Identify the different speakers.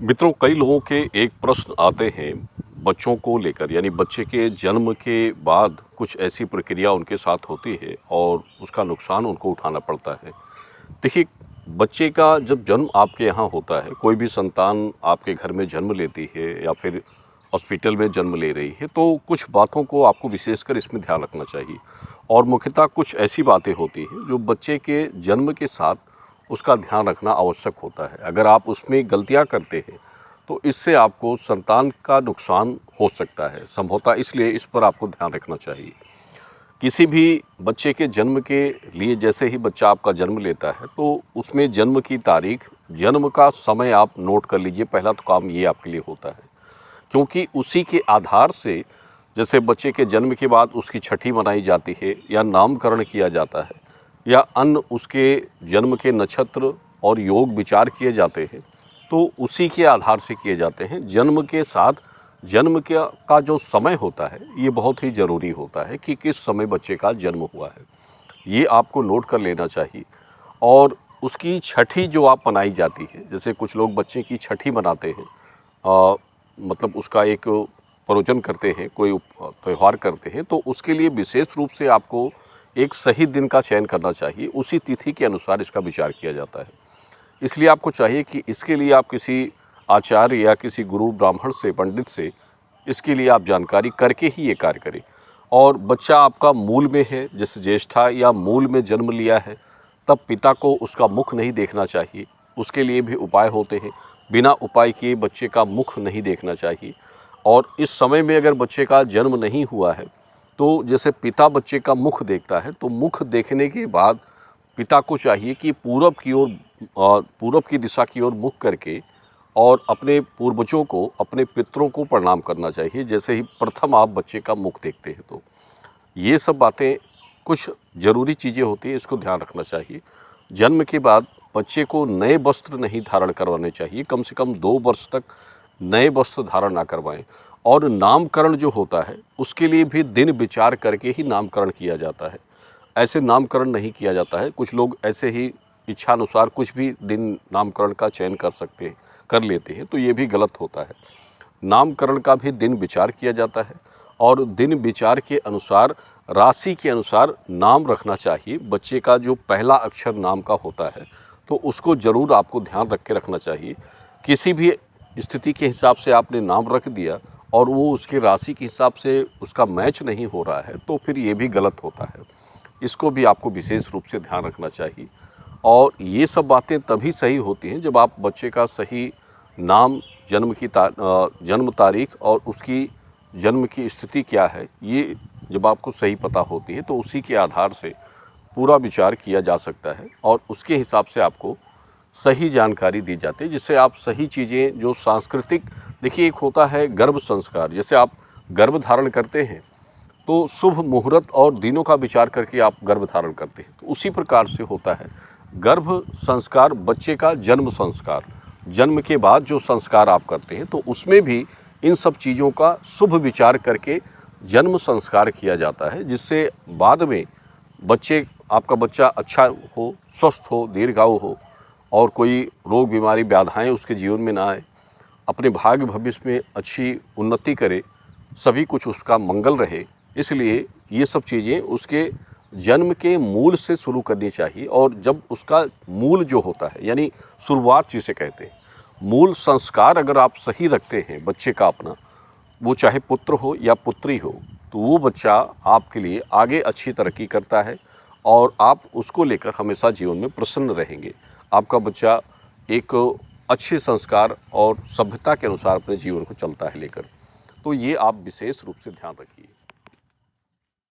Speaker 1: मित्रों, कई लोगों के एक प्रश्न आते हैं बच्चों को लेकर, यानी बच्चे के जन्म के बाद कुछ ऐसी प्रक्रिया उनके साथ होती है और उसका नुकसान उनको उठाना पड़ता है। देखिए, बच्चे का जब जन्म आपके यहाँ होता है, कोई भी संतान आपके घर में जन्म लेती है या फिर हॉस्पिटल में जन्म ले रही है, तो कुछ बातों को आपको विशेषकर इसमें ध्यान रखना चाहिए। और मुख्यतः कुछ ऐसी बातें होती हैं जो बच्चे के जन्म के साथ उसका ध्यान रखना आवश्यक होता है। अगर आप उसमें गलतियाँ करते हैं तो इससे आपको संतान का नुकसान हो सकता है संभवतः, इसलिए इस पर आपको ध्यान रखना चाहिए। किसी भी बच्चे के जन्म के लिए जैसे ही बच्चा आपका जन्म लेता है तो उसमें जन्म की तारीख, जन्म का समय आप नोट कर लीजिए। पहला तो काम ये आपके लिए होता है, क्योंकि उसी के आधार से जैसे बच्चे के जन्म के बाद उसकी छठी मनाई जाती है या नामकरण किया जाता है या अन्य उसके जन्म के नक्षत्र और योग विचार किए जाते हैं, तो उसी के आधार से किए जाते हैं। जन्म के साथ जन्म का जो समय होता है ये बहुत ही ज़रूरी होता है कि किस समय बच्चे का जन्म हुआ है, ये आपको नोट कर लेना चाहिए। और उसकी छठी जो आप मनाई जाती है, जैसे कुछ लोग बच्चे की छठी मनाते हैं, मतलब उसका एक प्रवचन करते हैं, कोई त्यौहार करते हैं, तो उसके लिए विशेष रूप से आपको एक सही दिन का चयन करना चाहिए। उसी तिथि के अनुसार इसका विचार किया जाता है। इसलिए आपको चाहिए कि इसके लिए आप किसी आचार्य या किसी गुरु ब्राह्मण से, पंडित से इसके लिए आप जानकारी करके ही ये कार्य करें। और बच्चा आपका मूल में है, जैसे ज्येष्ठा या मूल में जन्म लिया है, तब पिता को उसका मुख नहीं देखना चाहिए। उसके लिए भी उपाय होते हैं। बिना उपाय किए बच्चे का मुख नहीं देखना चाहिए। और इस समय में अगर बच्चे का जन्म नहीं हुआ है तो जैसे पिता बच्चे का मुख देखता है, तो मुख देखने के बाद पिता को चाहिए कि पूरब की ओर, पूरब की दिशा की ओर मुख करके और अपने पूर्वजों को, अपने पितरों को प्रणाम करना चाहिए। जैसे ही प्रथम आप बच्चे का मुख देखते हैं, तो ये सब बातें कुछ ज़रूरी चीज़ें होती हैं, इसको ध्यान रखना चाहिए। जन्म के बाद बच्चे को नए वस्त्र नहीं धारण करवाने चाहिए। कम से कम 2 वर्ष तक नए वस्त्र धारण ना करवाएं। और नामकरण जो होता है उसके लिए भी दिन विचार करके ही नामकरण किया जाता है। ऐसे नामकरण नहीं किया जाता है। कुछ लोग ऐसे ही इच्छानुसार कुछ भी दिन नामकरण का चयन कर लेते हैं, तो ये भी गलत होता है। नामकरण का भी दिन विचार किया जाता है और दिन विचार के अनुसार, राशि के अनुसार नाम रखना चाहिए। बच्चे का जो पहला अक्षर नाम का होता है तो उसको ज़रूर आपको ध्यान रख के रखना चाहिए। किसी भी स्थिति के हिसाब से आपने नाम रख दिया और वो उसकी राशि के हिसाब से उसका मैच नहीं हो रहा है, तो फिर ये भी गलत होता है। इसको भी आपको विशेष रूप से ध्यान रखना चाहिए। और ये सब बातें तभी सही होती हैं जब आप बच्चे का सही नाम, जन्म तारीख और उसकी जन्म की स्थिति क्या है, ये जब आपको सही पता होती है, तो उसी के आधार से पूरा विचार किया जा सकता है और उसके हिसाब से आपको सही जानकारी दी जाती है, जिससे आप सही चीज़ें जो सांस्कृतिक, देखिए एक होता है गर्भ संस्कार। जैसे आप गर्भ धारण करते हैं तो शुभ मुहूर्त और दिनों का विचार करके आप गर्भ धारण करते हैं, तो उसी प्रकार से होता है गर्भ संस्कार, बच्चे का जन्म संस्कार। जन्म के बाद जो संस्कार आप करते हैं तो उसमें भी इन सब चीज़ों का शुभ विचार करके जन्म संस्कार किया जाता है, जिससे बाद में आपका बच्चा अच्छा हो, स्वस्थ हो, दीर्घायु हो और कोई रोग बीमारी बाधाएं उसके जीवन में ना आए, अपने भाग्य भविष्य में अच्छी उन्नति करे, सभी कुछ उसका मंगल रहे। इसलिए ये सब चीज़ें उसके जन्म के मूल से शुरू करनी चाहिए। और जब उसका मूल जो होता है, यानी शुरुआत जिसे कहते हैं, मूल संस्कार अगर आप सही रखते हैं बच्चे का अपना, वो चाहे पुत्र हो या पुत्री हो, तो वो बच्चा आपके लिए आगे अच्छी तरक्की करता है और आप उसको लेकर हमेशा जीवन में प्रसन्न रहेंगे। आपका बच्चा एक अच्छे संस्कार और सभ्यता के अनुसार अपने जीवन को चलता है लेकर। तो ये आप विशेष रूप से ध्यान रखिए।